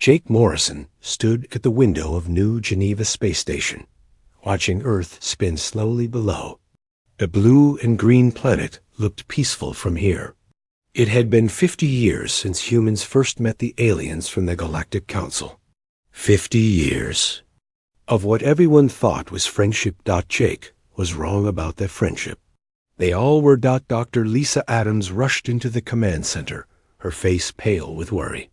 Jake Morrison stood at the window of New Geneva Space Station, watching Earth spin slowly below. The blue and green planet looked peaceful from here. It had been 50 years since humans first met the aliens from the Galactic Council. 50 years. Of what everyone thought was friendship. Jake was wrong about that friendship. They all were. Dr. Lisa Adams rushed into the command center, her face pale with worry.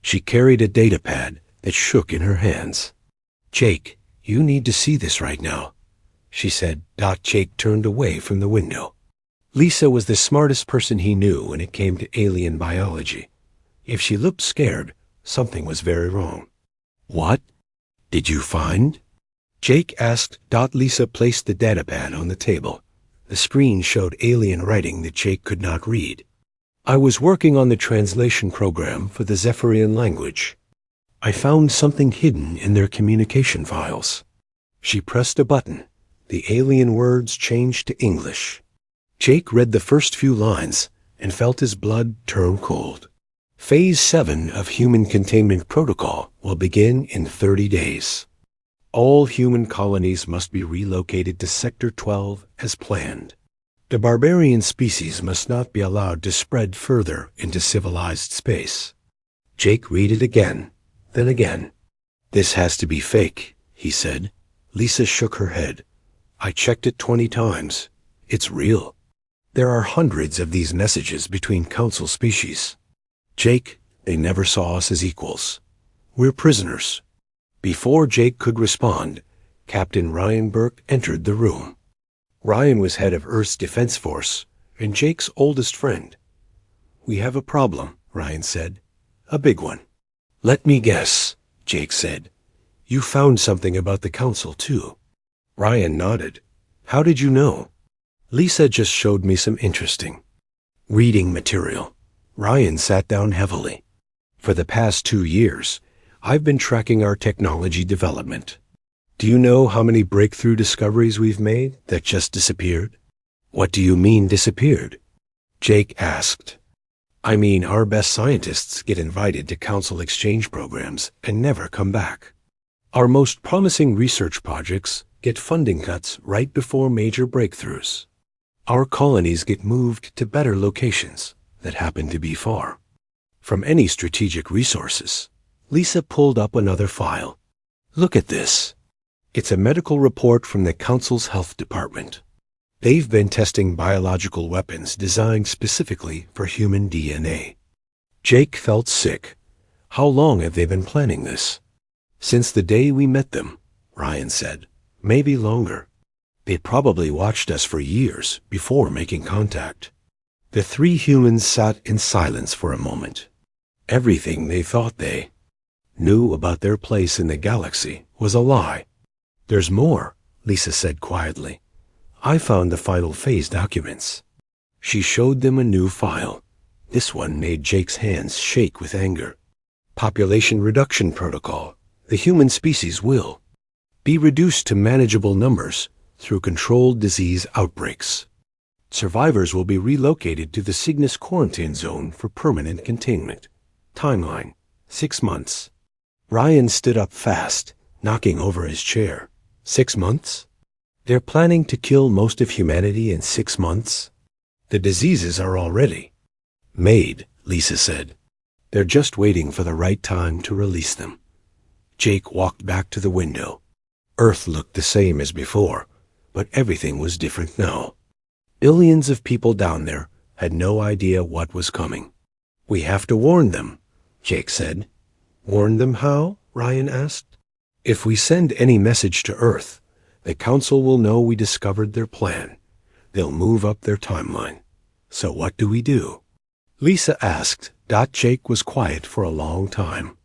She carried a datapad that shook in her hands. "Jake, you need to see this right now," she said. Jake turned away from the window. Lisa was the smartest person he knew when it came to alien biology. If she looked scared, something was very wrong. "What did you find?" Jake asked. Lisa placed the datapad on the table. The screen showed alien writing that Jake could not read. "I was working on the translation program for the Zephyrian language. I found something hidden in their communication files." She pressed a button. The alien words changed to English. Jake read the first few lines and felt his blood turn cold. Phase 7 of Human Containment Protocol will begin in 30 days. All human colonies must be relocated to Sector 12 as planned. The barbarian species must not be allowed to spread further into civilized space. Jake read it again, then again. "This has to be fake," he said. Lisa shook her head. "I checked it 20 times. It's real. There are hundreds of these messages between Council species. Jake, they never saw us as equals. We're prisoners." Before Jake could respond, Captain Ryan Burke entered the room. Ryan was head of Earth's Defense Force and Jake's oldest friend. "We have a problem," Ryan said. "A big one." "Let me guess," Jake said. "You found something about the Council, too." Ryan nodded. "How did you know?" "Lisa just showed me some interesting reading material." Ryan sat down heavily. "For the past 2 years, I've been tracking our technology development. Do you know how many breakthrough discoveries we've made that just disappeared?" "What do you mean disappeared?" Jake asked. "I mean our best scientists get invited to Council exchange programs and never come back. Our most promising research projects get funding cuts right before major breakthroughs. Our colonies get moved to better locations that happen to be far from any strategic resources." Lisa pulled up another file. "Look at this. It's a medical report from the Council's Health Department. They've been testing biological weapons designed specifically for human DNA." Jake felt sick. "How long have they been planning this?" "Since the day we met them," Ryan said. "Maybe longer. They probably watched us for years before making contact." The 3 humans sat in silence for a moment. Everything they thought they knew about their place in the galaxy was a lie. "There's more," Lisa said quietly. "I found the final phase documents." She showed them a new file. This one made Jake's hands shake with anger. "Population reduction protocol. The human species will be reduced to manageable numbers through controlled disease outbreaks. Survivors will be relocated to the Cygnus quarantine zone for permanent containment. Timeline: 6 months. Ryan stood up fast, knocking over his chair. 6 months? They're planning to kill most of humanity in 6 months? The diseases are already made, Lisa said. They're just waiting for the right time to release them. Jake walked back to the window. Earth looked the same as before, but everything was different now. Billions of people down there had no idea what was coming. "We have to warn them," Jake said. "Warn them how?" Ryan asked. "If we send any message to Earth, the Council will know we discovered their plan. They'll move up their timeline. So what do we do?" Lisa asked. Jake was quiet for a long time.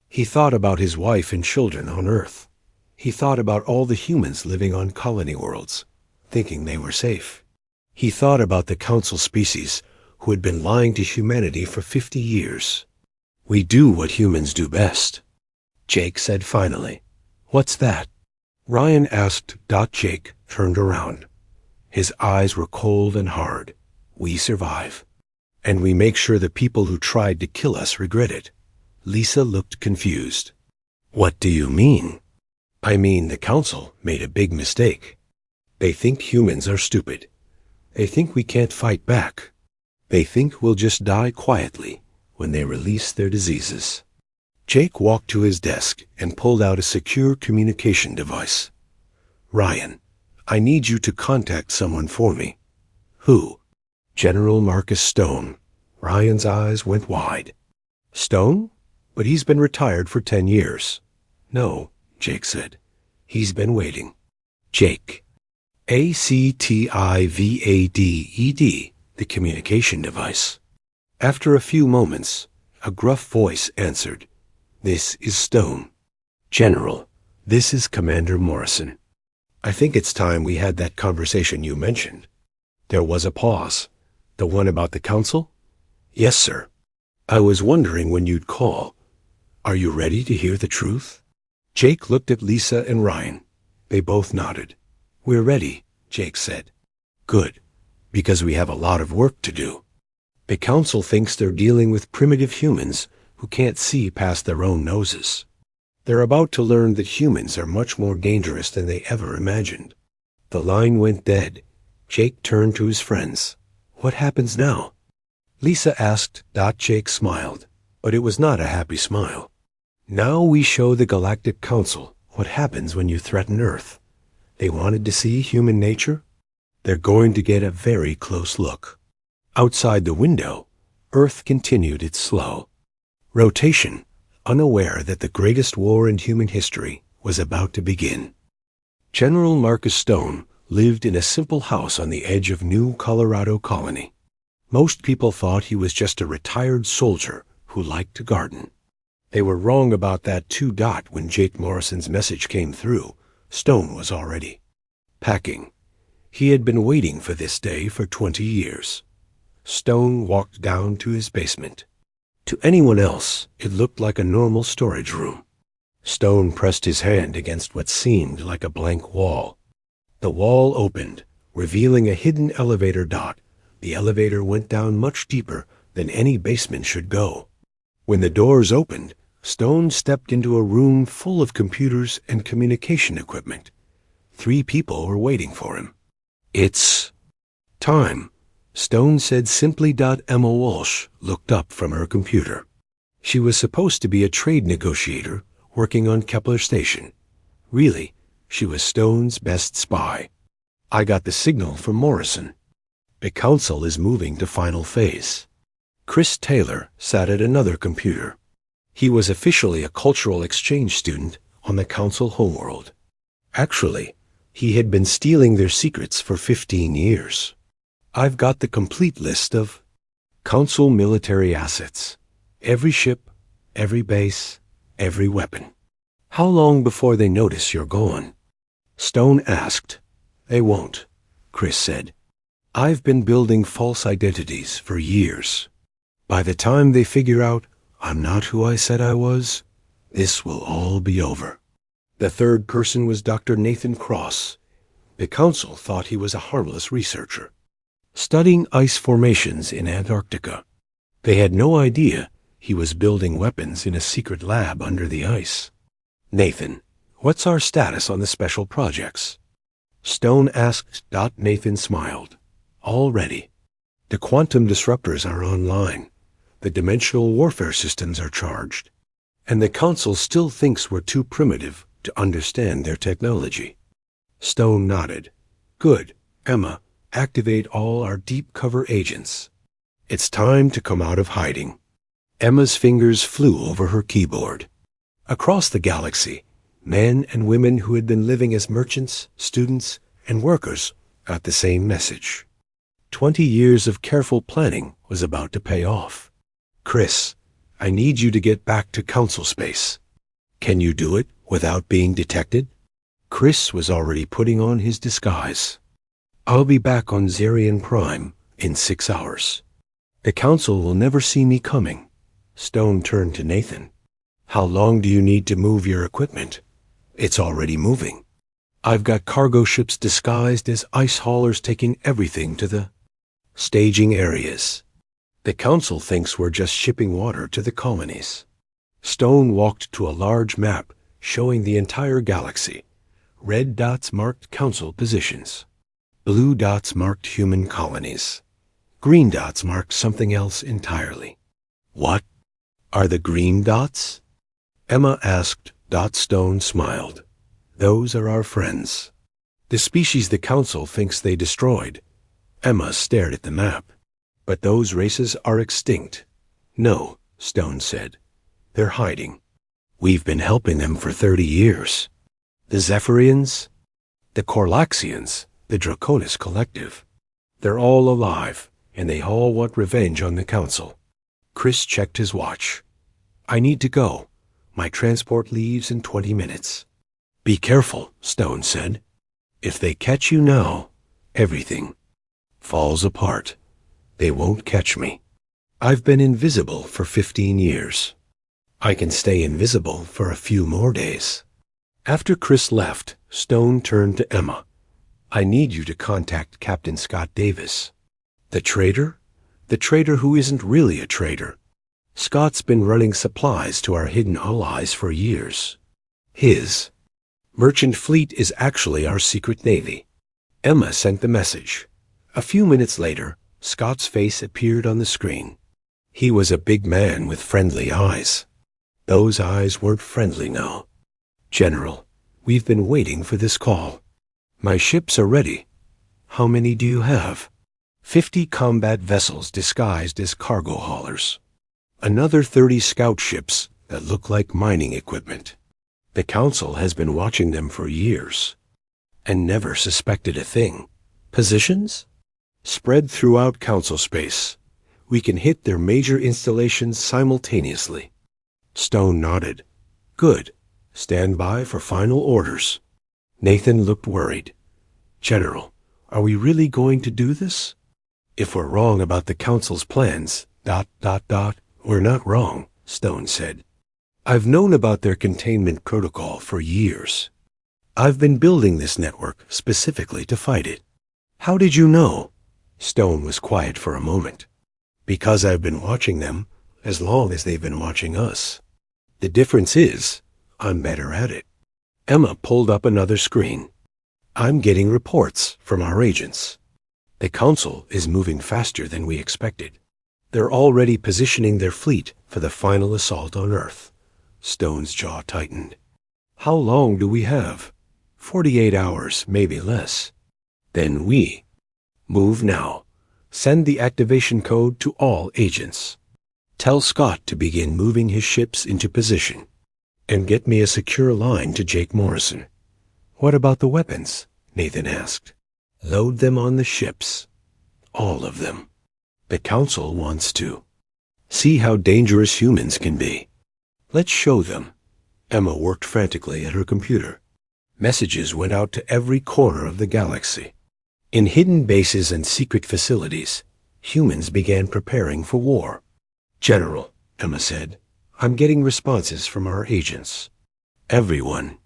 He thought about his wife and children on Earth. He thought about all the humans living on colony worlds, thinking they were safe. He thought about the Council species who had been lying to humanity for 50 years. "We do what humans do best," Jake said finally. "What's that?" Ryan asked. Jake turned around. His eyes were cold and hard. "We survive. And we make sure the people who tried to kill us regret it. Lisa looked confused. What do you mean? I mean, the council made a big mistake. They think humans are stupid. They think we can't fight back. They think we'll just die quietly when they release their diseases. Jake walked to his desk and pulled out a secure communication device. Ryan, I need you to contact someone for me. Who? General Marcus Stone. Ryan's eyes went wide. Stone? But he's been retired for 10 years. No, Jake said. He's been waiting. Jake. ACTIVADED, the communication device. After a few moments, a gruff voice answered. This is Stone. General, this is Commander Morrison. I think it's time we had that conversation you mentioned. There was a pause. The one about the council? Yes, sir. I was wondering when you'd call. Are you ready to hear the truth? Jake looked at Lisa and Ryan. They both nodded. We're ready, Jake said. Good, because we have a lot of work to do. The council thinks they're dealing with primitive humans who can't see past their own noses. They're about to learn that humans are much more dangerous than they ever imagined. The line went dead. Jake turned to his friends. What happens now? Lisa asked. Jake smiled, but it was not a happy smile. Now we show the Galactic Council what happens when you threaten Earth. They wanted to see human nature? They're going to get a very close look. Outside the window, Earth continued its slow rotation, unaware that the greatest war in human history was about to begin. General Marcus Stone lived in a simple house on the edge of New Colorado Colony. Most people thought he was just a retired soldier who liked to garden. They were wrong about that 2. When Jake Morrison's message came through. Stone was already packing. He had been waiting for this day for 20 years. Stone walked down to his basement. To anyone else, it looked like a normal storage room. Stone pressed his hand against what seemed like a blank wall. The wall opened, revealing a hidden elevator. The elevator went down much deeper than any basement should go. When the doors opened, Stone stepped into a room full of computers and communication equipment. 3 people were waiting for him. It's time, Stone said simply. Emma Walsh looked up from her computer. She was supposed to be a trade negotiator working on Kepler Station. Really, she was Stone's best spy. I got the signal from Morrison. The council is moving to final phase. Chris Taylor sat at another computer. He was officially a cultural exchange student on the council homeworld. Actually, he had been stealing their secrets for 15 years. I've got the complete list of council military assets. Every ship, every base, every weapon. How long before they notice you're gone? Stone asked. They won't, Chris said. I've been building false identities for years. By the time they figure out I'm not who I said I was, this will all be over. The third person was Dr. Nathan Cross. The council thought he was a harmless researcher, studying ice formations in Antarctica. They had no idea he was building weapons in a secret lab under the ice. Nathan, what's our status on the special projects? Stone asked. Nathan smiled. All ready. The quantum disruptors are online. The dimensional warfare systems are charged. And the council still thinks we're too primitive to understand their technology. Stone nodded. Good. Emma, activate all our deep cover agents. It's time to come out of hiding. Emma's fingers flew over her keyboard. Across the galaxy, men and women who had been living as merchants, students, and workers got the same message. 20 years of careful planning was about to pay off. Chris, I need you to get back to council space. Can you do it without being detected? Chris was already putting on his disguise. I'll be back on Zarian Prime in 6 hours. The council will never see me coming. Stone turned to Nathan. How long do you need to move your equipment? It's already moving. I've got cargo ships disguised as ice haulers taking everything to the staging areas. The council thinks we're just shipping water to the colonies. Stone walked to a large map showing the entire galaxy. Red dots marked council positions. Blue dots marked human colonies. Green dots marked something else entirely. What are the green dots? Emma asked. Stone smiled. Those are our friends. The species the council thinks they destroyed. Emma stared at the map. But those races are extinct. No, Stone said. They're hiding. We've been helping them for 30 years. The Zephyrians, the Corlaxians, the Draconis Collective. They're all alive, and they all want revenge on the council. Chris checked his watch. I need to go. My transport leaves in 20 minutes. Be careful, Stone said. If they catch you now, everything falls apart. They won't catch me. I've been invisible for 15 years. I can stay invisible for a few more days. After Chris left, Stone turned to Emma. I need you to contact Captain Scott Davis. The traitor? The traitor who isn't really a traitor. Scott's been running supplies to our hidden allies for years. His merchant fleet is actually our secret navy. Emma sent the message. A few minutes later, Scott's face appeared on the screen. He was a big man with friendly eyes. Those eyes weren't friendly now. General, we've been waiting for this call. My ships are ready. How many do you have? 50 combat vessels disguised as cargo haulers. Another 30 scout ships that look like mining equipment. The council has been watching them for years and never suspected a thing. Positions? Spread throughout council space. We can hit their major installations simultaneously. Stone nodded. Good. Stand by for final orders. Nathan looked worried. General, are we really going to do this? If we're wrong about the council's plans, we're not wrong, Stone said. I've known about their containment protocol for years. I've been building this network specifically to fight it. How did you know? Stone was quiet for a moment. Because I've been watching them as long as they've been watching us. The difference is, I'm better at it. Emma pulled up another screen. I'm getting reports from our agents. The council is moving faster than we expected. They're already positioning their fleet for the final assault on Earth. Stone's jaw tightened. How long do we have? 48 hours, maybe less. Then we move now. Send the activation code to all agents. Tell Scott to begin moving his ships into position. And get me a secure line to Jake Morrison. What about the weapons? Nathan asked. Load them on the ships. All of them. The council wants to see how dangerous humans can be. Let's show them. Emma worked frantically at her computer. Messages went out to every corner of the galaxy. In hidden bases and secret facilities, humans began preparing for war. General, Emma said, I'm getting responses from our agents. Everyone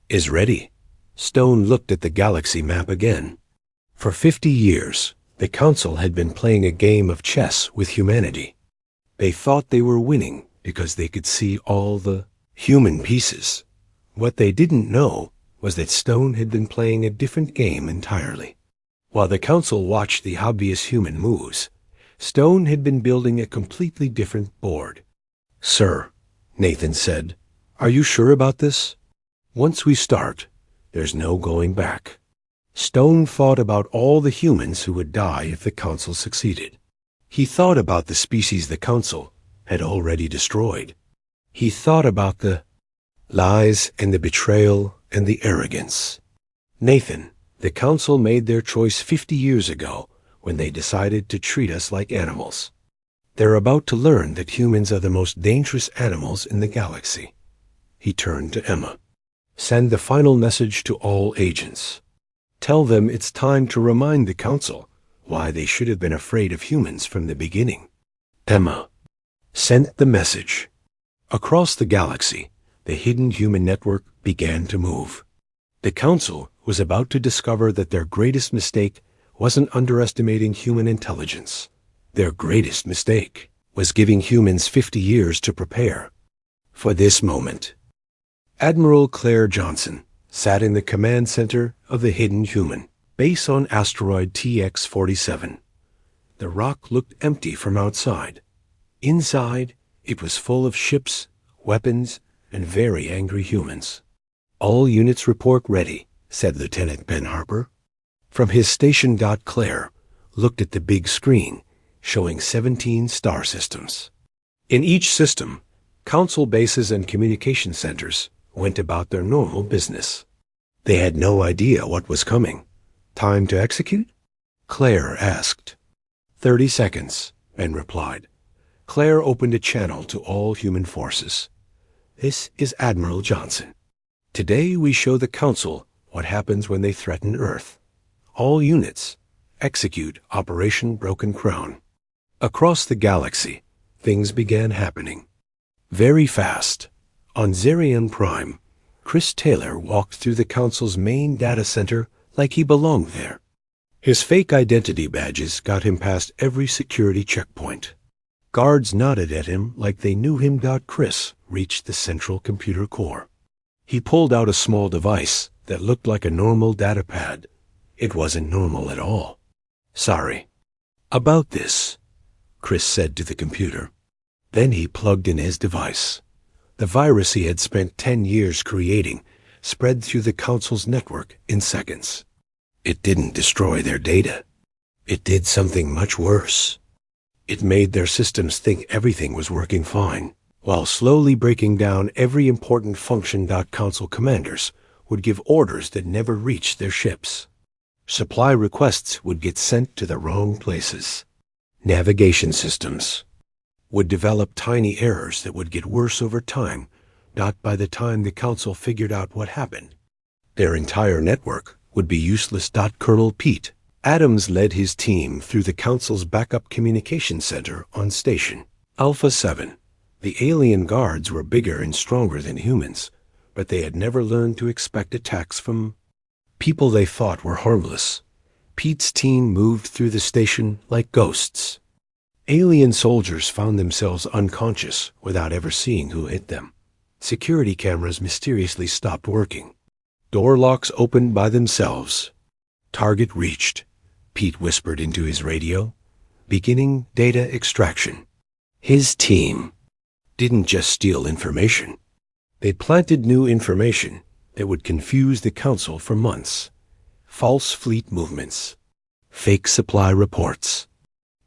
is ready. Stone looked at the galaxy map again. For 50 years, the council had been playing a game of chess with humanity. They thought they were winning because they could see all the human pieces. What they didn't know was that Stone had been playing a different game entirely. While the council watched the obvious human moves, Stone had been building a completely different board. Sir, Nathan said, are you sure about this? Once we start, there's no going back. Stone thought about all the humans who would die if the council succeeded. He thought about the species the council had already destroyed. He thought about the lies and the betrayal and the arrogance. Nathan, the council made their choice 50 years ago when they decided to treat us like animals. They're about to learn that humans are the most dangerous animals in the galaxy. He turned to Emma. Send the final message to all agents. Tell them it's time to remind the council why they should have been afraid of humans from the beginning. Emma sent the message. Across the galaxy, the hidden human network began to move. The council was about to discover that their greatest mistake wasn't underestimating human intelligence. Their greatest mistake was giving humans 50 years to prepare. for this moment. Admiral Claire Johnson sat in the command center of the Hidden Human, base on asteroid TX-47. The rock looked empty from outside. Inside, it was full of ships, weapons, and very angry humans. "All units report ready," said Lieutenant Ben Harper. From his station, Claire looked at the big screen, showing 17 star systems. In each system, council bases and communication centers went about their normal business. They had no idea what was coming. "Time to execute?" Claire asked. 30 seconds, Ben replied. Claire opened a channel to all human forces. "This is Admiral Johnson. Today we show the Council what happens when they threaten Earth. All units, execute Operation Broken Crown." Across the galaxy, things began happening. Very fast. On Zerion Prime, Chris Taylor walked through the Council's main data center like he belonged there. His fake identity badges got him past every security checkpoint. Guards nodded at him like they knew him. Chris reached the central computer core. He pulled out a small device that looked like a normal data pad. It wasn't normal at all. "Sorry about this," Chris said to the computer. Then he plugged in his device. The virus he had spent 10 years creating spread through the Council's network in seconds. It didn't destroy their data. It did something much worse. It made their systems think everything was working fine, while slowly breaking down every important function. Council commanders would give orders that never reached their ships. Supply requests would get sent to the wrong places. Navigation systems would develop tiny errors that would get worse over time. By the time the Council figured out what happened, their entire network would be useless. Colonel Pete Adams led his team through the Council's backup communication center on Station Alpha 7. The alien guards were bigger and stronger than humans, but they had never learned to expect attacks from people they thought were harmless. Pete's team moved through the station like ghosts. Alien soldiers found themselves unconscious without ever seeing who hit them. Security cameras mysteriously stopped working. Door locks opened by themselves. "Target reached," Pete whispered into his radio. "Beginning data extraction." His team didn't just steal information. They planted new information that would confuse the Council for months. False fleet movements, fake supply reports,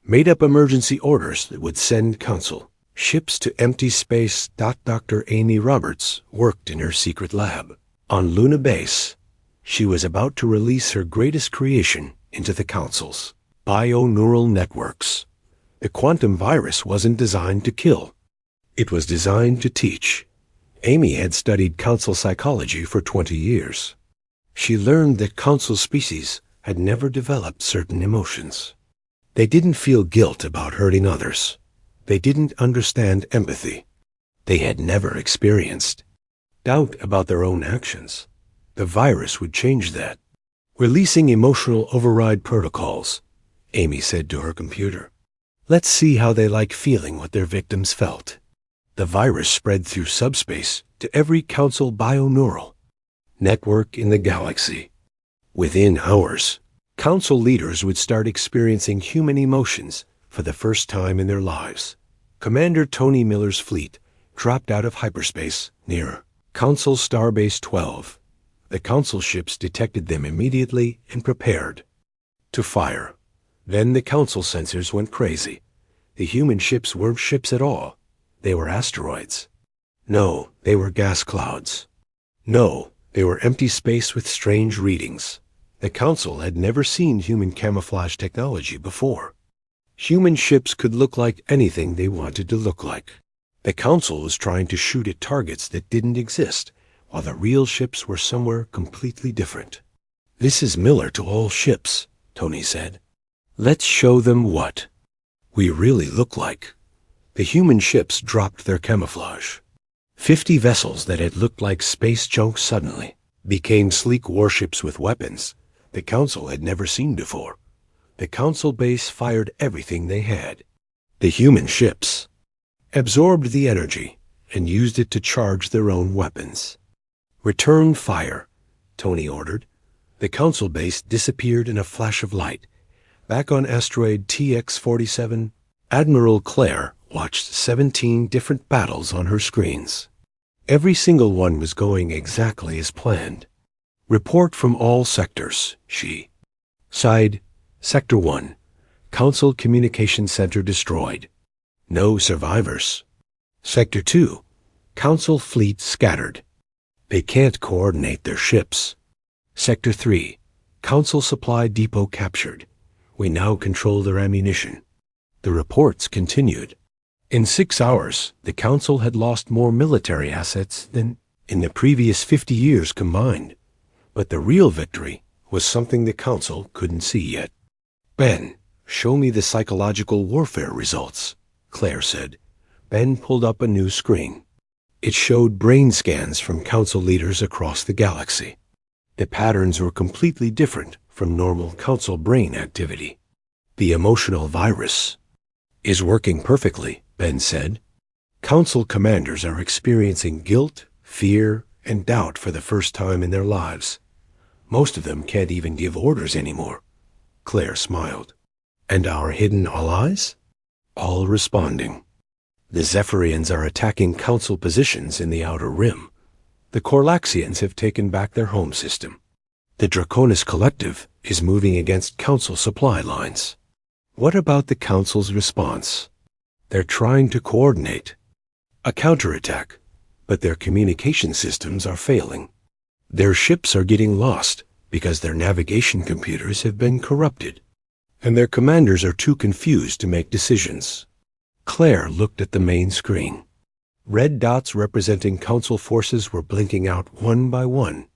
made-up emergency orders that would send Council ships to empty space. Dr. Amy Roberts worked in her secret lab on Luna Base. She was about to release her greatest creation into the Council's bio-neural networks. The quantum virus wasn't designed to kill. It was designed to teach. Amy had studied Council psychology for 20 years. She learned that Council species had never developed certain emotions. They didn't feel guilt about hurting others. They didn't understand empathy. They had never experienced doubt about their own actions. The virus would change that. "Releasing emotional override protocols," Amy said to her computer. "Let's see how they like feeling what their victims felt." The virus spread through subspace to every Council bio-neural network in the galaxy. Within hours, Council leaders would start experiencing human emotions for the first time in their lives. Commander Tony Miller's fleet dropped out of hyperspace near Council Starbase 12. The Council ships detected them immediately and prepared to fire. Then the Council sensors went crazy. The human ships weren't ships at all. They were asteroids. No, they were gas clouds. No, they were empty space with strange readings. The Council had never seen human camouflage technology before. Human ships could look like anything they wanted to look like. The Council was trying to shoot at targets that didn't exist, while the real ships were somewhere completely different. "This is Miller to all ships," Tony said. "Let's show them what we really look like." The human ships dropped their camouflage. 50 vessels that had looked like space junk suddenly became sleek warships with weapons the Council had never seen before. The Council base fired everything they had. The human ships absorbed the energy and used it to charge their own weapons. "Return fire," Tony ordered. The Council base disappeared in a flash of light. Back on asteroid TX-47, Admiral Claire watched 17 different battles on her screens. Every single one was going exactly as planned. "Report from all sectors," she. Side, Sector 1, Council Communication Center destroyed. No survivors. Sector 2, Council fleet scattered. They can't coordinate their ships. Sector 3, Council supply depot captured. We now control their ammunition. The reports continued. In 6 hours, the Council had lost more military assets than in the previous 50 years combined. But the real victory was something the Council couldn't see yet. "Ben, show me the psychological warfare results," Claire said. Ben pulled up a new screen. It showed brain scans from Council leaders across the galaxy. The patterns were completely different from normal Council brain activity. "The emotional virus is working perfectly," Ben said. "Council commanders are experiencing guilt, fear, and doubt for the first time in their lives. Most of them can't even give orders anymore." Claire smiled. "And our hidden allies?" "All responding. The Zephyrians are attacking Council positions in the Outer Rim. The Corlaxians have taken back their home system. The Draconis Collective is moving against Council supply lines." "What about the Council's response?" "They're trying to coordinate a counterattack, but their communication systems are failing. Their ships are getting lost because their navigation computers have been corrupted, and their commanders are too confused to make decisions." Claire looked at the main screen. Red dots representing Council forces were blinking out one by one.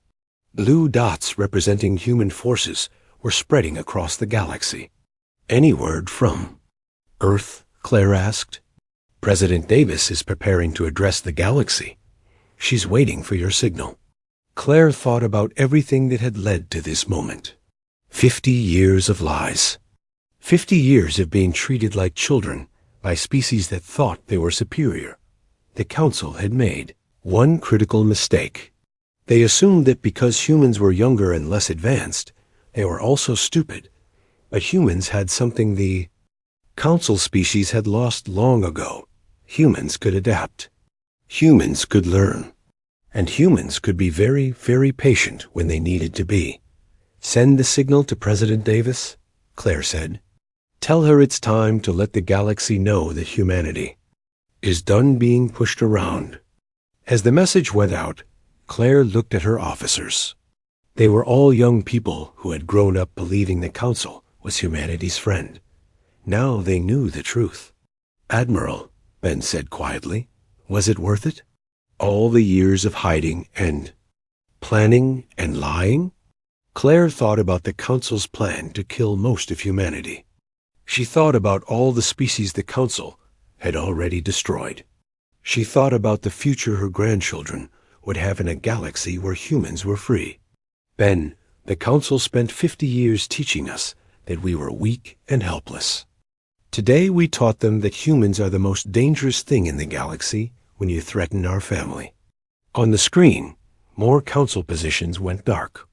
Blue dots representing human forces were spreading across the galaxy. "Any word from Earth?" Claire asked. "President Davis is preparing to address the galaxy. She's waiting for your signal." Claire thought about everything that had led to this moment. 50 years of lies. 50 years of being treated like children by species that thought they were superior. The Council had made one critical mistake. They assumed that because humans were younger and less advanced, they were also stupid. But humans had something the Council species had lost long ago. Humans could adapt. Humans could learn. And humans could be very, very patient when they needed to be. "Send the signal to President Davis," Claire said. "Tell her it's time to let the galaxy know that humanity is done being pushed around." As the message went out, Claire looked at her officers. They were all young people who had grown up believing the Council was humanity's friend. Now they knew the truth. "Admiral," Ben said quietly, "was it worth it? All the years of hiding and planning and lying?" Claire thought about the Council's plan to kill most of humanity. She thought about all the species the Council had already destroyed. She thought about the future her grandchildren would have in a galaxy where humans were free. "Ben, the Council spent 50 years teaching us that we were weak and helpless. Today we taught them that humans are the most dangerous thing in the galaxy when you threaten our family." On the screen, more Council positions went dark.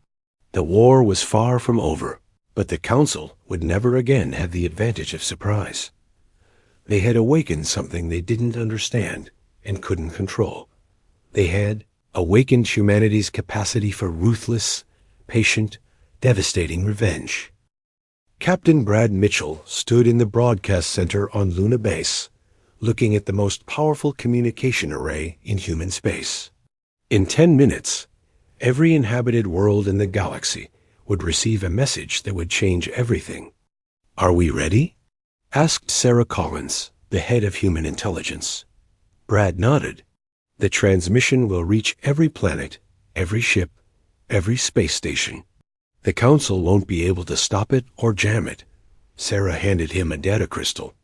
The war was far from over, but the Council would never again have the advantage of surprise. They had awakened something they didn't understand and couldn't control. They had awakened humanity's capacity for ruthless, patient, devastating revenge. Captain Brad Mitchell stood in the broadcast center on Luna Base, looking at the most powerful communication array in human space. In 10 minutes, every inhabited world in the galaxy would receive a message that would change everything. "Are we ready?" asked Sarah Collins, the head of human intelligence. Brad nodded. "The transmission will reach every planet, every ship, every space station. The Council won't be able to stop it or jam it." Sarah handed him a data crystal.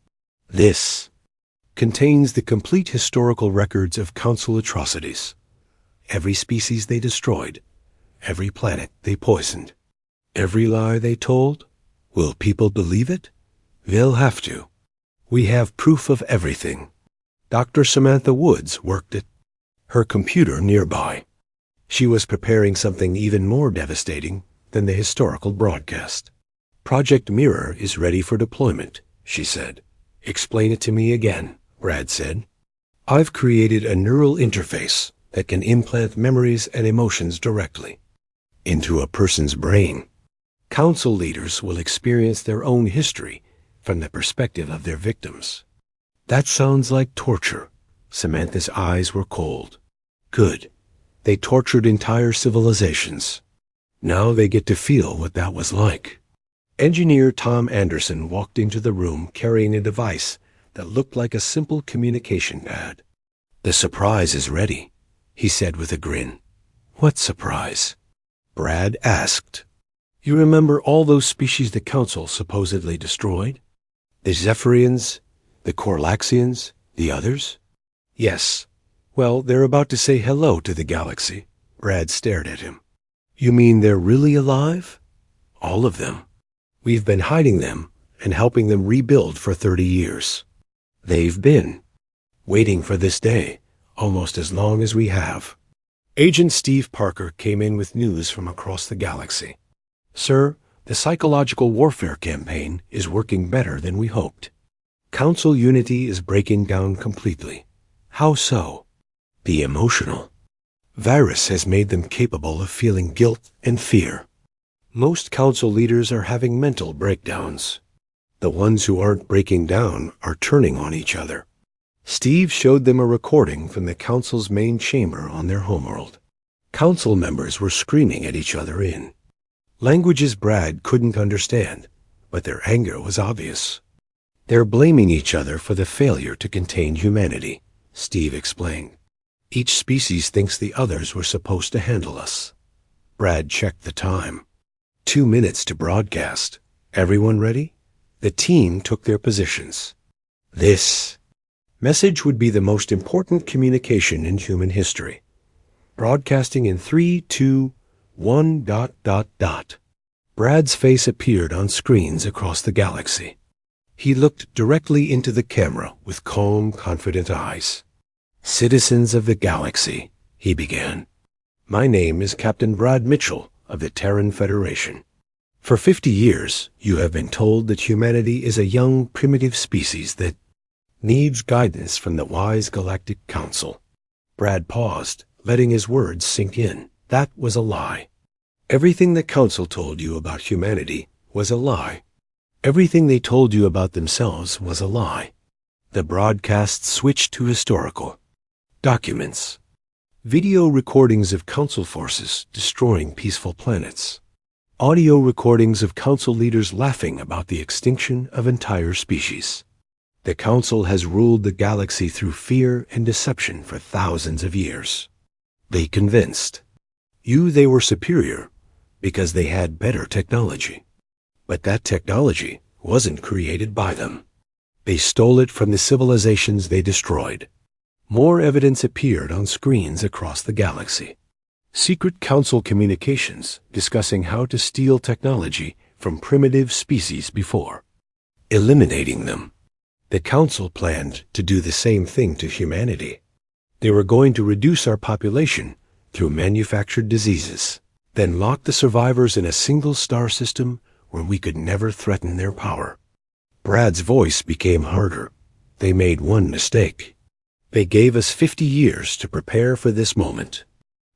"This contains the complete historical records of Council atrocities. Every species they destroyed, every planet they poisoned, every lie they told. Will people believe it? They'll have to. We have proof of everything." Dr. Samantha Woods worked at her computer nearby. She was preparing something even more devastating than the historical broadcast. Project Mirror is ready for deployment, she said. Explain it to me again, Brad said. I've created a neural interface that can implant memories and emotions directly into a person's brain. Council leaders will experience their own history from the perspective of their victims. That sounds like torture. Samantha's eyes were cold. Good. They tortured entire civilizations. Now they get to feel what that was like. Engineer Tom Anderson walked into the room carrying a device that looked like a simple communication pad. The surprise is ready, he said with a grin. What surprise? Brad asked. You remember all those species the Council supposedly destroyed? The Zephyrians, the Corlaxians, the others? Yes. Well, they're about to say hello to the galaxy. Brad stared at him. You mean they're really alive? All of them. We've been hiding them and helping them rebuild for 30 years. They've been waiting for this day almost as long as we have. Agent Steve Parker came in with news from across the galaxy. Sir, the psychological warfare campaign is working better than we hoped. Council unity is breaking down completely. How so? The emotional. Virus has made them capable of feeling guilt and fear. Most Council leaders are having mental breakdowns. The ones who aren't breaking down are turning on each other. Steve showed them a recording from the Council's main chamber on their homeworld. Council members were screaming at each other in languages Brad couldn't understand, but their anger was obvious. They're blaming each other for the failure to contain humanity, Steve explained. Each species thinks the others were supposed to handle us. Brad checked the time. 2 minutes to broadcast. Everyone ready? The team took their positions. This message would be the most important communication in human history. Broadcasting in 3, 2, 1... Brad's face appeared on screens across the galaxy. He looked directly into the camera with calm, confident eyes. Citizens of the galaxy, he began. My name is Captain Brad Mitchell of the Terran Federation. For 50 years, you have been told that humanity is a young, primitive species that needs guidance from the wise Galactic Council. Brad paused, letting his words sink in. That was a lie. Everything the Council told you about humanity was a lie. Everything they told you about themselves was a lie. The broadcast switched to historical documents. Video recordings of Council forces destroying peaceful planets. Audio recordings of Council leaders laughing about the extinction of entire species. The Council has ruled the galaxy through fear and deception for thousands of years. They convinced you they were superior because they had better technology. But that technology wasn't created by them. They stole it from the civilizations they destroyed. More evidence appeared on screens across the galaxy. Secret Council communications discussing how to steal technology from primitive species before eliminating them. The Council planned to do the same thing to humanity. They were going to reduce our population through manufactured diseases, then lock the survivors in a single star system where we could never threaten their power. Brad's voice became harder. They made one mistake. They gave us 50 years to prepare for this moment.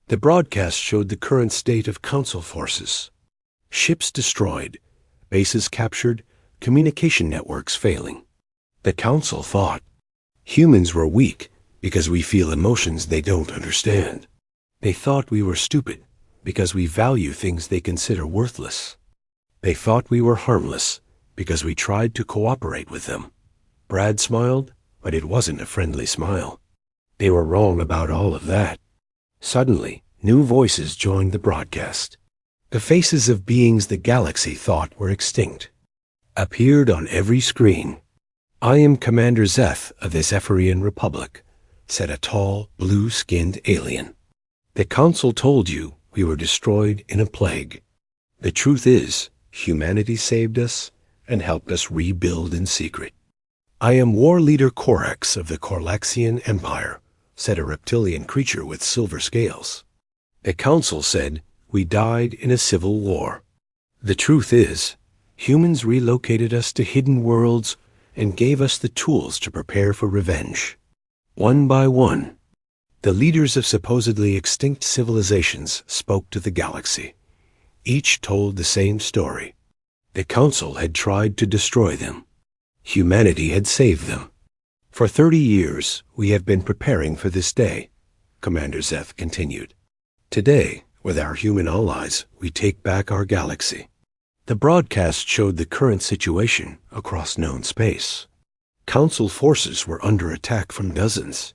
The broadcast showed the current state of Council forces. Ships destroyed, bases captured, communication networks failing. The Council thought humans were weak because we feel emotions they don't understand. They thought we were stupid because we value things they consider worthless. They thought we were harmless because we tried to cooperate with them. Brad smiled, but it wasn't a friendly smile. They were wrong about all of that. Suddenly, new voices joined the broadcast. The faces of beings the galaxy thought were extinct appeared on every screen. I am Commander Zeth of the Zephyrian Republic, said a tall, blue-skinned alien. The Council told you we were destroyed in a plague. The truth is, humanity saved us and helped us rebuild in secret. I am War Leader Corax of the Corlaxian Empire, said a reptilian creature with silver scales. The council said, we died in a civil war. The truth is, humans relocated us to hidden worlds and gave us the tools to prepare for revenge. One by one, the leaders of supposedly extinct civilizations spoke to the galaxy. Each told the same story. The council had tried to destroy them. Humanity had saved them. For 30 years, we have been preparing for this day, Commander Zeth continued. Today, with our human allies, we take back our galaxy. The broadcast showed the current situation across known space. Council forces were under attack from dozens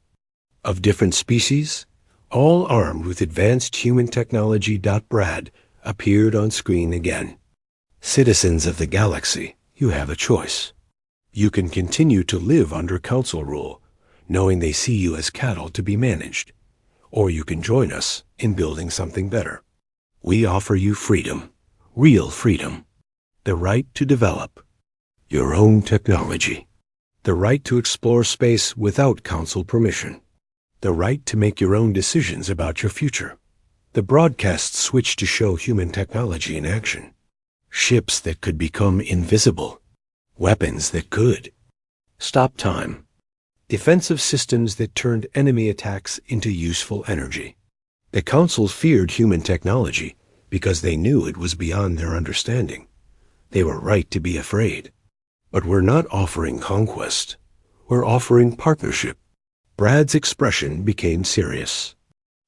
of different species, all armed with advanced human technology. Brad appeared on screen again. Citizens of the galaxy, you have a choice. You can continue to live under council rule, knowing they see you as cattle to be managed, or you can join us in building something better. We offer you freedom, real freedom, the right to develop your own technology, the right to explore space without council permission, the right to make your own decisions about your future. The broadcast switched to show human technology in action. Ships that could become invisible, weapons that could stop time, defensive systems that turned enemy attacks into useful energy. The council feared human technology because they knew it was beyond their understanding. They were right to be afraid. But we're not offering conquest. We're offering partnership. Brad's expression became serious.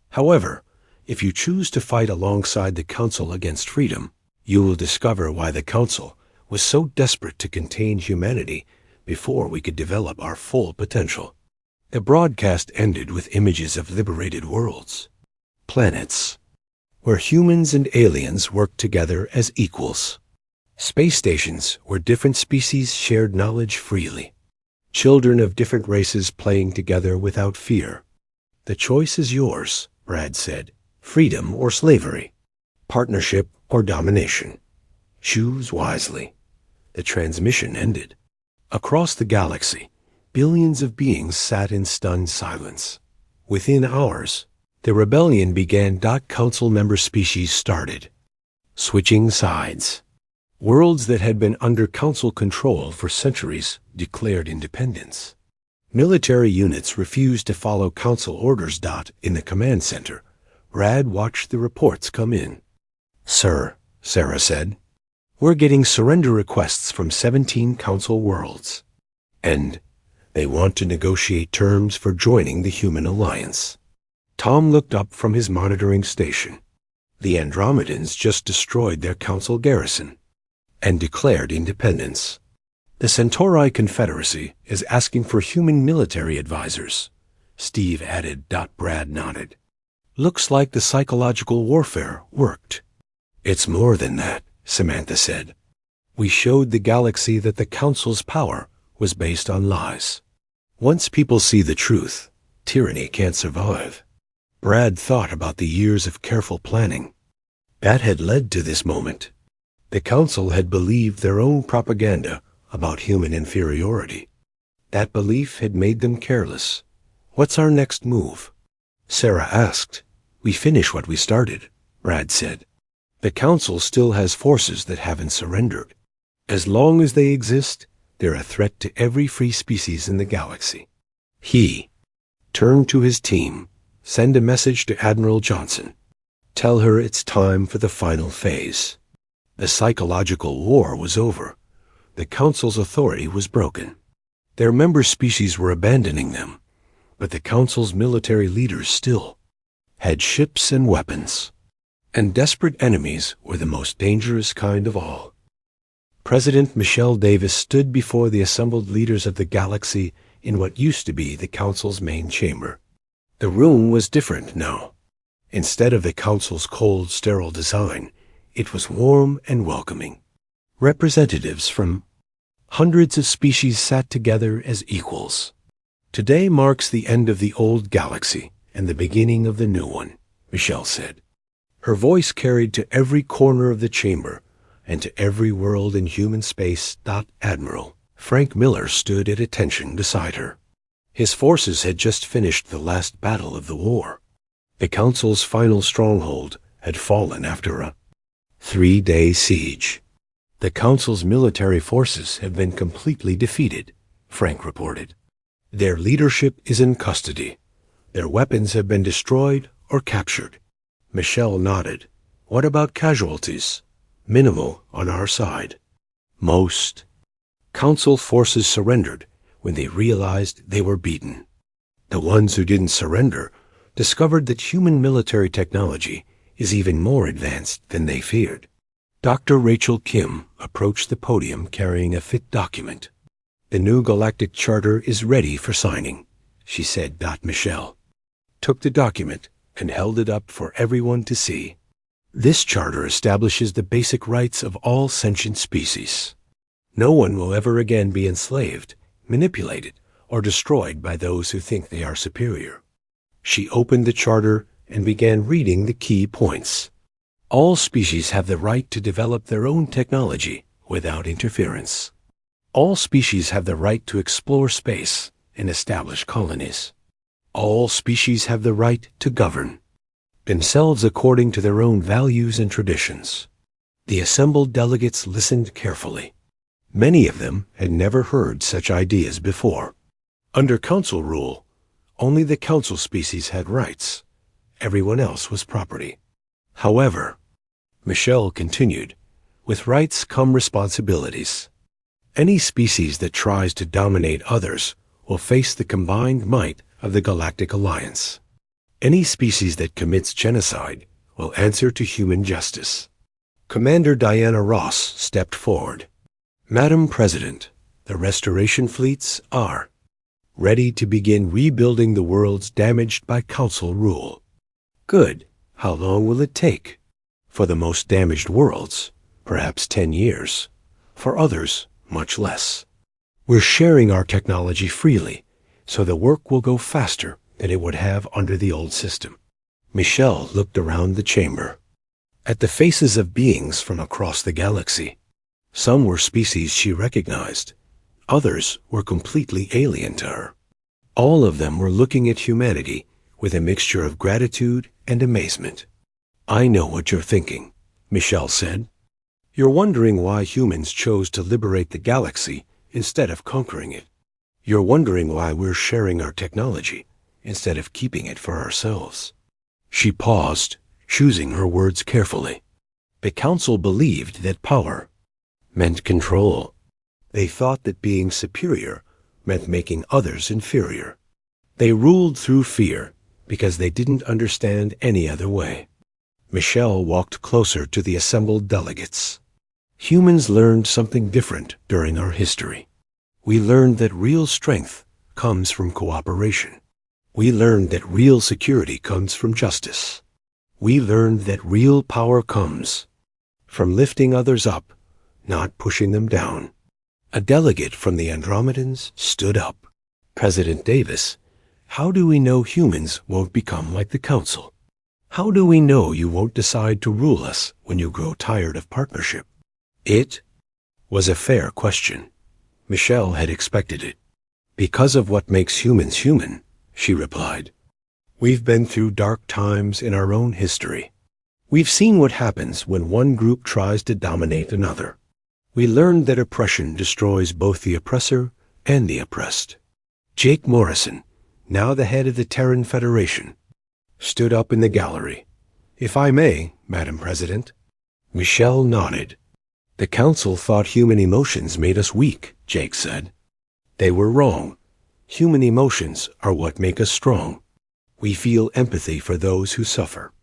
However, if you choose to fight alongside the council against freedom, you will discover why the council was so desperate to contain humanity before we could develop our full potential. The broadcast ended with images of liberated worlds, planets, where humans and aliens worked together as equals. Space stations where different species shared knowledge freely. Children of different races playing together without fear. The choice is yours, Brad said. Freedom or slavery, partnership or domination. Choose wisely. The transmission ended. Across the galaxy, billions of beings sat in stunned silence. Within hours, the rebellion began. Council member species started switching sides. Worlds that had been under council control for centuries declared independence. Military units refused to follow council orders. In the command center, Brad watched the reports come in. Sir, Sarah said, we're getting surrender requests from 17 council worlds. And they want to negotiate terms for joining the human alliance. Tom looked up from his monitoring station. The Andromedans just destroyed their council garrison and declared independence. The Centauri Confederacy is asking for human military advisors, Steve added. Brad nodded. Looks like the psychological warfare worked. It's more than that, Samantha said. We showed the galaxy that the council's power was based on lies. Once people see the truth, tyranny can't survive. Brad thought about the years of careful planning that had led to this moment. The council had believed their own propaganda about human inferiority. That belief had made them careless. What's our next move? Sarah asked. We finish what we started, Brad said. The council still has forces that haven't surrendered. As long as they exist, they're a threat to every free species in the galaxy. He turned to his team. Send a message to Admiral Johnson. Tell her it's time for the final phase. The psychological war was over. The council's authority was broken. Their member species were abandoning them, but the council's military leaders still had ships and weapons. And desperate enemies were the most dangerous kind of all. President Michelle Davis stood before the assembled leaders of the galaxy in what used to be the council's main chamber. The room was different now. Instead of the council's cold, sterile design, it was warm and welcoming. Representatives from hundreds of species sat together as equals. Today marks the end of the old galaxy and the beginning of the new one, Michelle said. Her voice carried to every corner of the chamber and to every world in human space. Admiral, Frank Miller stood at attention beside her. His forces had just finished the last battle of the war. The Council's final stronghold had fallen after a 3-day siege. The Council's military forces have been completely defeated, Frank reported. Their leadership is in custody. Their weapons have been destroyed or captured. Michelle nodded. What about casualties? Minimal on our side. Most. Council forces surrendered when they realized they were beaten. The ones who didn't surrender discovered that human military technology is even more advanced than they feared. Dr. Rachel Kim approached the podium carrying a fit document. The new Galactic Charter is ready for signing, she said. Michelle took the document and held it up for everyone to see. This charter establishes the basic rights of all sentient species. No one will ever again be enslaved, manipulated, or destroyed by those who think they are superior. She opened the charter and began reading the key points. All species have the right to develop their own technology without interference. All species have the right to explore space and establish colonies. All species have the right to govern themselves according to their own values and traditions. The assembled delegates listened carefully. Many of them had never heard such ideas before. Under Council rule, only the Council species had rights. Everyone else was property. However, Michelle continued, with rights come responsibilities. Any species that tries to dominate others will face the combined might of the Galactic Alliance. Any species that commits genocide will answer to human justice. Commander Diana Ross stepped forward. Madam President, the restoration fleets are ready to begin rebuilding the worlds damaged by Council rule. Good. How long will it take? For the most damaged worlds, perhaps 10 years. For others, much less. We're sharing our technology freely, so the work will go faster than it would have under the old system. Michelle looked around the chamber at the faces of beings from across the galaxy. Some were species she recognized. Others were completely alien to her. All of them were looking at humanity with a mixture of gratitude and amazement. I know what you're thinking, Michelle said. You're wondering why humans chose to liberate the galaxy instead of conquering it. You're wondering why we're sharing our technology instead of keeping it for ourselves. She paused, choosing her words carefully. The Council believed that power meant control. They thought that being superior meant making others inferior. They ruled through fear because they didn't understand any other way. Michelle walked closer to the assembled delegates. Humans learned something different during our history. We learned that real strength comes from cooperation. We learned that real security comes from justice. We learned that real power comes from lifting others up, not pushing them down. A delegate from the Andromedans stood up. President Davis, how do we know humans won't become like the Council? How do we know you won't decide to rule us when you grow tired of partnership? It was a fair question. Michelle had expected it. Because of what makes humans human, she replied. We've been through dark times in our own history. We've seen what happens when one group tries to dominate another. We learned that oppression destroys both the oppressor and the oppressed. Jake Morrison, now the head of the Terran Federation, stood up in the gallery. If I may, Madam President. Michelle nodded. The Council thought human emotions made us weak, Jake said. They were wrong. Human emotions are what make us strong. We feel empathy for those who suffer.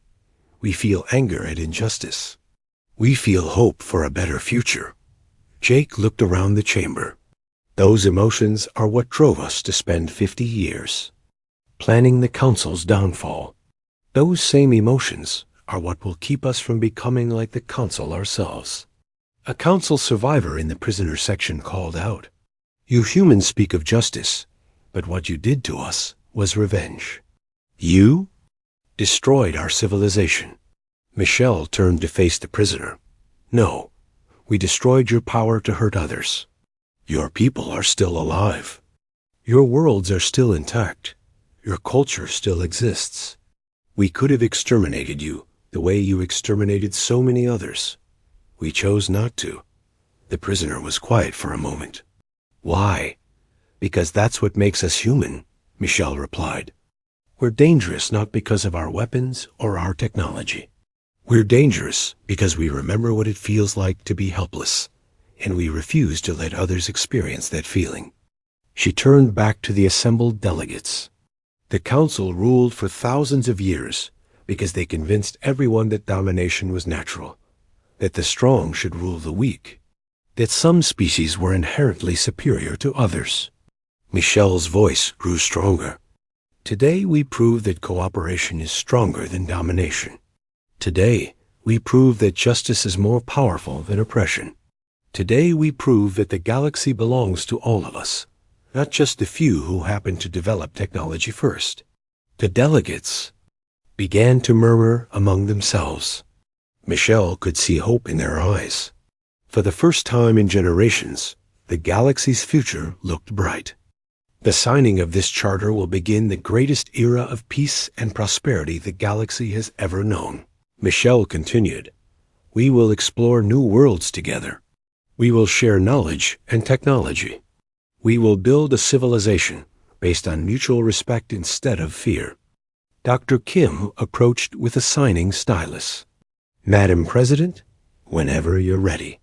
We feel anger at injustice. We feel hope for a better future. Jake looked around the chamber. Those emotions are what drove us to spend 50 years planning the Council's downfall. Those same emotions are what will keep us from becoming like the Council ourselves. A Council survivor in the prisoner section called out, "You humans speak of justice, but what you did to us was revenge. You destroyed our civilization." Michelle turned to face the prisoner. "No, we destroyed your power to hurt others. Your people are still alive. Your worlds are still intact. Your culture still exists. We could have exterminated you the way you exterminated so many others. We chose not to. The prisoner was quiet for a moment. Why? Because that's what makes us human, Michelle replied. We're dangerous not because of our weapons or our technology. We're dangerous because we remember what it feels like to be helpless, and we refuse to let others experience that feeling. She turned back to the assembled delegates. The council ruled for thousands of years because they convinced everyone that domination was natural, that the strong should rule the weak, that some species were inherently superior to others. Michelle's voice grew stronger. Today we prove that cooperation is stronger than domination. Today we prove that justice is more powerful than oppression. Today we prove that the galaxy belongs to all of us, not just the few who happen to develop technology first. The delegates began to murmur among themselves. Michelle could see hope in their eyes. For the first time in generations, the galaxy's future looked bright. The signing of this charter will begin the greatest era of peace and prosperity the galaxy has ever known. Michelle continued, We will explore new worlds together. We will share knowledge and technology. We will build a civilization based on mutual respect instead of fear. Dr. Kim approached with a signing stylus. Madam President, whenever you're ready.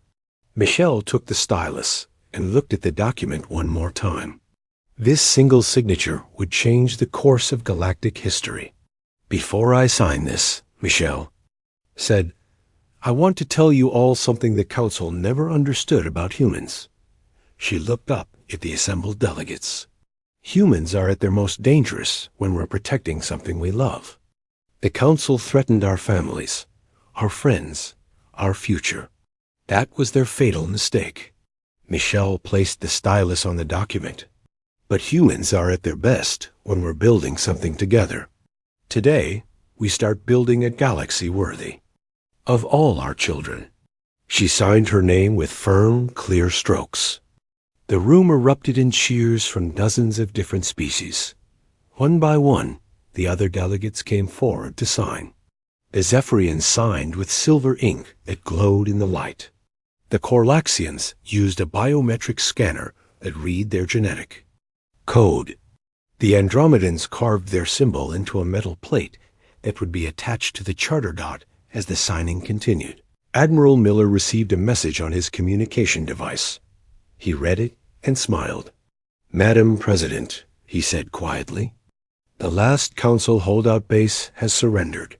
Michelle took the stylus and looked at the document one more time. This single signature would change the course of galactic history. Before I sign this, Michelle said, I want to tell you all something the Council never understood about humans. She looked up at the assembled delegates. Humans are at their most dangerous when we're protecting something we love. The Council threatened our families, our friends, our future. That was their fatal mistake. Michelle placed the stylus on the document. But humans are at their best when we're building something together. Today, we start building a galaxy worthy of all our children. She signed her name with firm, clear strokes. The room erupted in cheers from dozens of different species. One by one, the other delegates came forward to sign. The Zephyrians signed with silver ink that glowed in the light. The Corlaxians used a biometric scanner that read their genetic code. The Andromedans carved their symbol into a metal plate that would be attached to the charter dot as the signing continued. Admiral Miller received a message on his communication device. He read it and smiled. Madam President, he said quietly, the last Council holdout base has surrendered.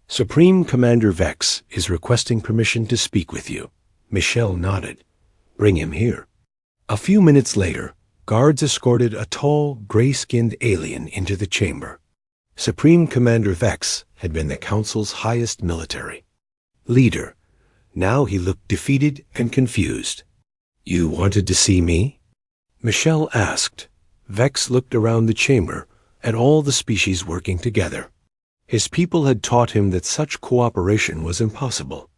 Supreme Commander Vex is requesting permission to speak with you. Michelle nodded. Bring him here. A few minutes later, guards escorted a tall, gray-skinned alien into the chamber. Supreme Commander Vex had been the Council's highest military leader. Now he looked defeated and confused. You wanted to see me? Michelle asked. Vex looked around the chamber at all the species working together. His people had taught him that such cooperation was impossible.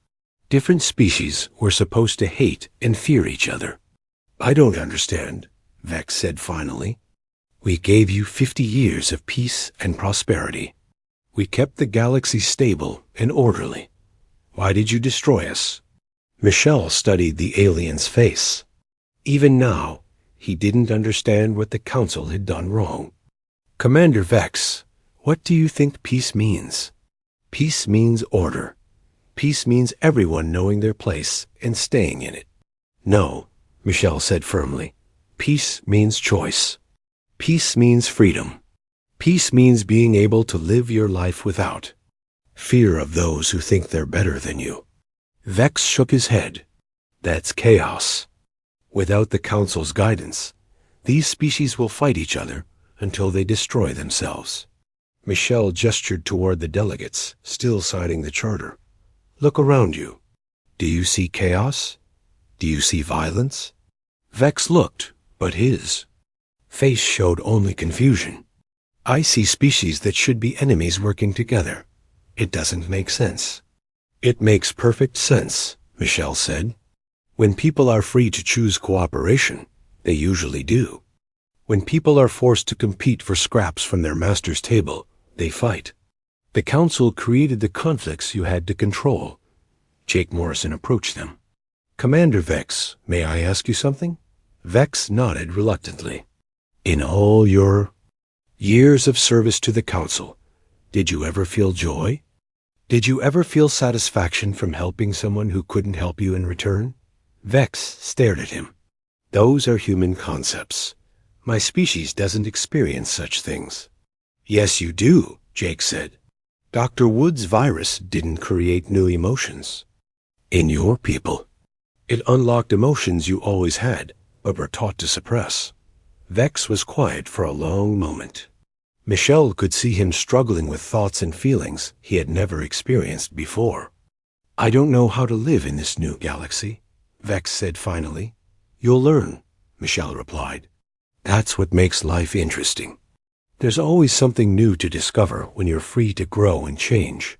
Different species were supposed to hate and fear each other. I don't understand, Vex said finally. We gave you 50 years of peace and prosperity. We kept the galaxy stable and orderly. Why did you destroy us? Michelle studied the alien's face. Even now, he didn't understand what the Council had done wrong. Commander Vex, what do you think peace means? Peace means order. Peace means everyone knowing their place and staying in it. No, Michelle said firmly. Peace means choice. Peace means freedom. Peace means being able to live your life without fear of those who think they're better than you. Vex shook his head. That's chaos. Without the Council's guidance, these species will fight each other until they destroy themselves. Michelle gestured toward the delegates, still signing the charter. Look around you. Do you see chaos? Do you see violence? Vex looked, but his face showed only confusion. I see species that should be enemies working together. It doesn't make sense. It makes perfect sense, Michelle said. When people are free to choose cooperation, They usually do. When people are forced to compete for scraps from their master's table, they fight. The council created the conflicts you had to control. Jake Morrison approached them. Commander Vex, may I ask you something? Vex nodded reluctantly. In all your years of service to the council, did you ever feel joy? Did you ever feel satisfaction from helping someone who couldn't help you in return? Vex stared at him. Those are human concepts. My species doesn't experience such things. Yes, you do, Jake said. Dr. Wood's virus didn't create new emotions. In your people, it unlocked emotions you always had, but were taught to suppress. Vex was quiet for a long moment. Michelle could see him struggling with thoughts and feelings he had never experienced before. I don't know how to live in this new galaxy, Vex said finally. You'll learn, Michelle replied. That's what makes life interesting. There's always something new to discover when you're free to grow and change.